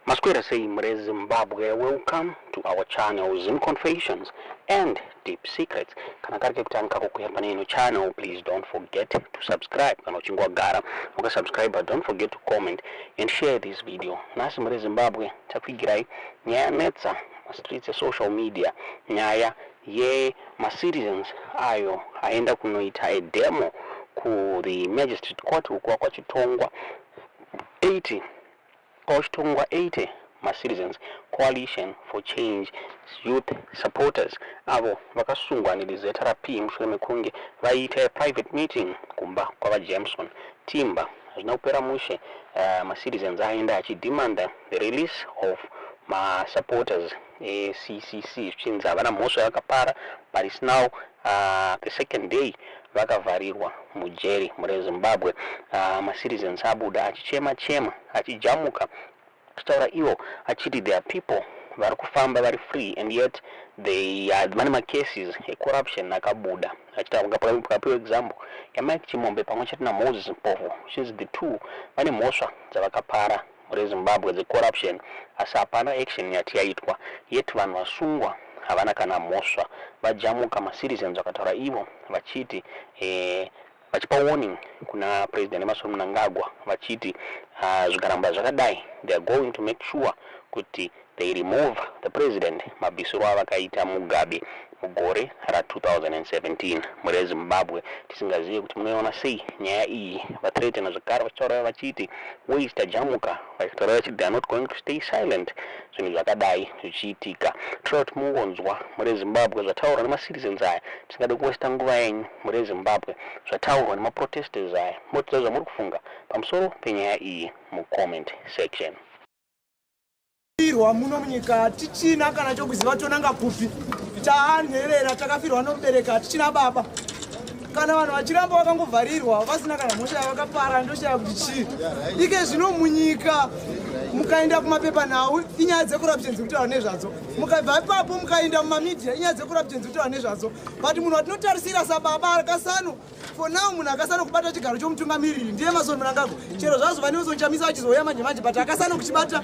Masquera say Mre Zimbabwe, welcome to our channel Zim Confessions and Deep Secrets. Kana karike kutanka kukuyamba neno channel, please don't forget to subscribe. Kana uchingwa gara, muka subscribe, but don't forget to comment and share this video. Nasi Mre Zimbabwe, tafigirai, nyaya netsa, streets ya social media, nyaya ye ma citizens ayo, aenda kunoita a demo ku the Magistrate Court ukwa kwa chitongwa 80 ma citizens coalition for change youth supporters avo vakasungwa nezRP mushure mekunge vaita private meeting kumba kwa Jameson Timba zvinopera mushe ma citizens aenda achidemanda the release of ma supporters CCC chinza vana mhosva yakapara, but it's now the second day vakavharirwa mujeri Mre Zimbabwe. Ma citizens abuda achichema achijamuka kutaura ivo achiti there are people vari kufamba vari free and yet they vane ma cases corruption akabuda achitapapiwa example yaMike Chimombe pamwe chete naMoses Mpofu, since the two vane mhosva dzavakapara Mre Zimbabwe the corruption, asi hapana action yati yaitwa, yet vanhu vasungwa havana kana mhosva. Vajamuka ma citizens vakataura ivo vachiti vachipa warning kuna President Emmerson Mnangagwa vachiti zvikaramba zvakadai they are going to make sure kuti they remove the president. Mabisiro avakaita Mugabe mugore ra 2017 Mre Zimbabwe. Tisingazive kuti munoiona sei nyaya iyi. Vathreatena zvakare vachitaura vachiti waste jamuka, vachitaura vachiti they are not going to stay silent. Zvinhu zvakadai zvichiitika. Tinoda kuti mungonzwa Mre Zimbabwe zvataurwa nemacitizens aya. Tisingade kuwesta nguva yenyu Mre Zimbabwe zvataurwa nemaprotesters aya. Motiza zvamuri kufunga pamusoro penyaya iyi mucomment section. Muno munyika tichina kana chokuziva tonanga kupi taanherera takafirwa nomubereka tichina baba kana vanhu vachiramba vakangovharirwa vasina kana mhosva yavakapara ndoshaya kuti chii ike zvino munyika mukaenda kumapepanhau inyaya dzecorruption dzekutaura nezvadzo, mukabva ipapo mukaenda mumamedia inyaya dzecorruption dzekutaura nezvadzo, but munhu watinotarisira sababa akasano for now munhu akasano kubata chigaro chomutungamiriri ndiye Emmerson Mnangagwa. Chero zvazvo vane uzonchamisa vachizouya manje manje but akasano kuchibata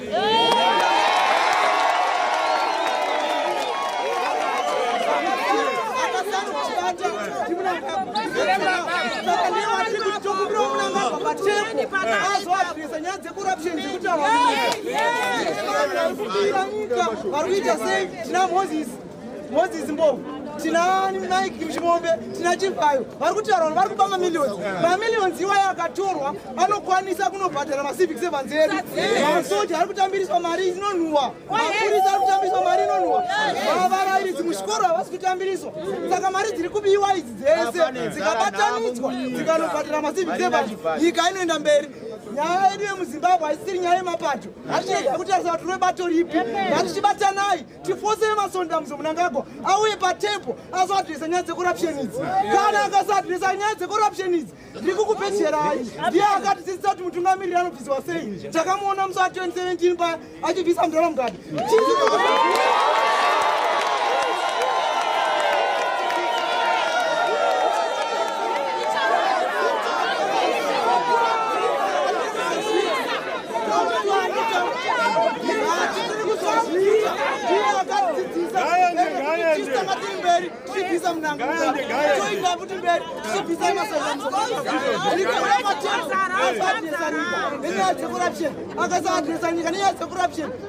Moses Mpofu, tina Mike Chimombe, tina Chivayo, vari kutaura vari kupa mamillions iwa yakatorwa anokwanisa kunobhadhara macivic servants edu. Masoja ari kutambiriswa mari inonhuhwa, mapurisa ari kutambiriswa mari inonhuhwa, varairidzi muzvikoro havasi kutambiriswa. Saka mari dziri kubiwa idzi dzese dzikabatanidzwa dzikanobhadhara macivic servants, nyika inoenda mberi. Nyaya yedu yemuZimbabwe haisiri nyaya yemapato, hatichega kutarisa kuti rebato ripi. Ngatichibatanai tifose Emmerson Mnangagwa auye patempo azoadresa nyaya dzecorruption idzi. Kana akasadresa nyaya dzecorruption idzi ndiri kukupedzerai. Ndiye akatidzidzisa kuti mutungamiriri anobviswa sei. Takamuona musi wa2017 pa achibvisa Mudala Mugabe.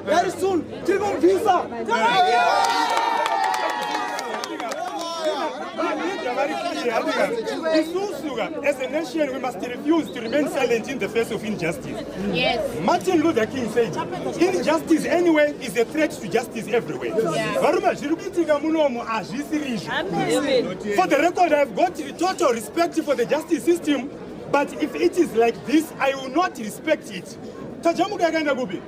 Very soon, as a nation, we must refuse to remain silent in the face of injustice. Yes. Martin Luther King said, injustice anywhere is a threat to justice everywhere. For the record, I've got total respect for the justice system, but if it is like this, I will not respect it. Tajamuka Ganda Gubi.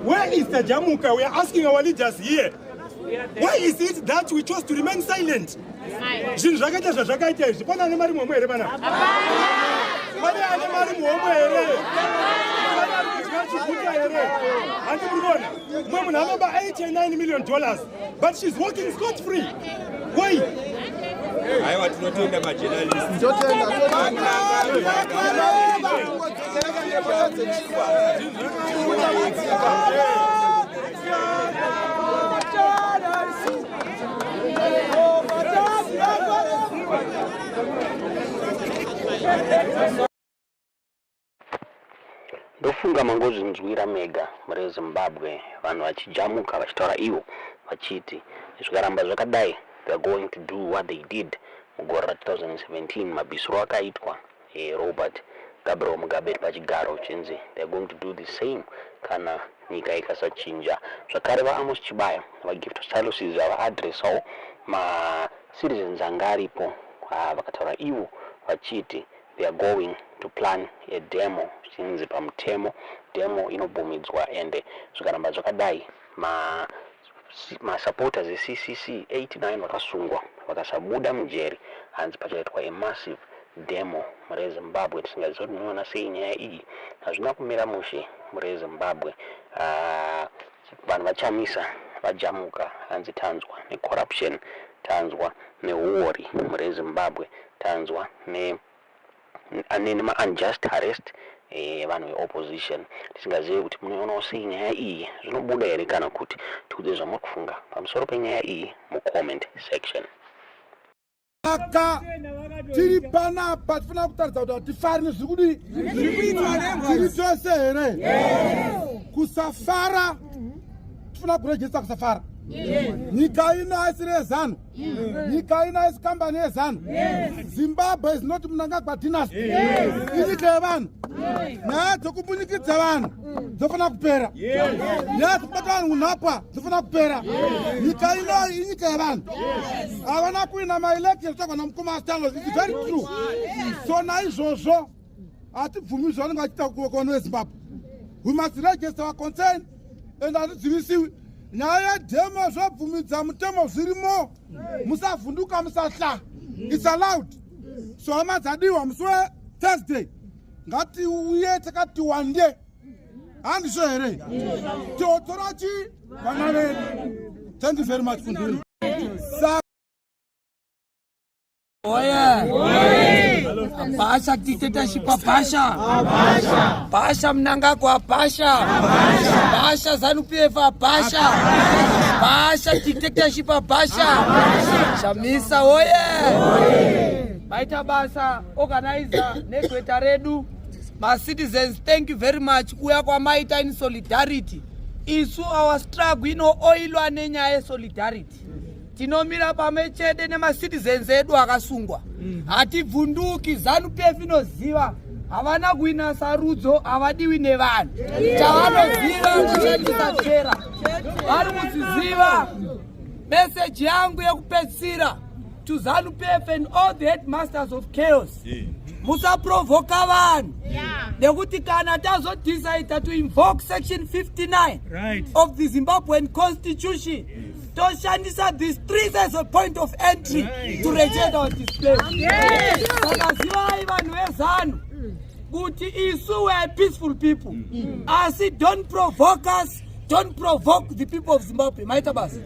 Where is Tajamuka? We are asking our leaders here. Why is it that we chose to remain silent? $89 million, but she's working scot-free. Why? I want to know the journalists. funga mangozi nzwira mega muri Zimbabwe vanhu vachijamuka vachitaura ivo vachiti zvikaramba zvakadai they are going to do what they did mugore ra 2017 mabisiro akaitwa Robert Gabriel Mugabe pachigaro chinzi they are going to do the same kana nyika ikasachinja. Zvakare vaAmos Chibaya vaGift Salusis vaaadresawo ma-citizens anga aripo vakataura ivo vachiti they are going to plan a demo chinzi pamutemo demo inobvumidzwa ende zvikaramba zvakadai ma-supporters eCCC 89 vakasungwa vakasabuda mujeri hanzi pachaitwa a massive demo muri Zimbabwe. Tisingazivi kuti munoona sei nyaya iyi hazvina kumira mushe muri Zimbabwe. Vanhu vachamisa vajamuka hanzi tanzwa necorruption, tanzwa neuori muri Zimbabwe, tanzwa nema-unjust arrest vanhu veopposition. Tisingazivi kuti munoonawo sei nyaya iyi zvinobuda here kana kuti tikuti zvamuri kufunga pamusoro penyaya iyi mucomment section. Aka tiri panapa tifuna kutaridza kuti hatifari nezviri tiri tose here kusafara tifuna kurejista kusafara. Nyika ino haisi rezano, nyika ino haisi kambani yezano. Zimbabwe is not Mnangagwa dynasty, inyika yevanhu. Nyaya dzokubunyikidza vanhu dzofana kupera, nyaya dzokubata vanhu unhapwa dzofana kupera. Nyika ino inyika yevanhu. Havana kuina ma-election zvakwana mukoma astango, it's very true. So naizvozvo hatibvumi zvavanenge vachiita kuwekano weZimbabwe. We must register our concern and hatidzivisiwi. Nyaya demo zvabvumidza mutemo zvirimo, musavhunduka musahla. It's allowed. So hamadzadiwa musi weThursday ngatiuye takati wande handizvo here totorachi vana vedu. Thank you very much for doing it. Basha dictatorship Basha. Basha Mnangagwa Basha. Basha ZANU-PF Basha. Basha dictatorship Basha. Shamisa oye. Baita basa organizer negweta redu. My citizens, thank you very much. Kuya kwa maita in solidarity. Isu our struggle inoilwa nenyaya solidarity. Tinomira pamechede nema-citizens edu akasungwa. Hativhunduki, ZANU-PF inoziva havana kuina sarudzo, havadiwi nevanhu. Chavanoziva kushandisa chera. Vari kuziziva message yangu yekupedzisira to ZANU-PF and all the headmasters of chaos. Musaprovoka vanhu. Nekuti kana tazodecide to invoke section 59 of the Zimbabwean constitution, toshandisa these streets as a point of entry to reject our display. Saka zivai vanhu vezanu kuti isu we are peaceful people. Asi don't provoke us, don't provoke the people of Zimbabwe. Maita basi.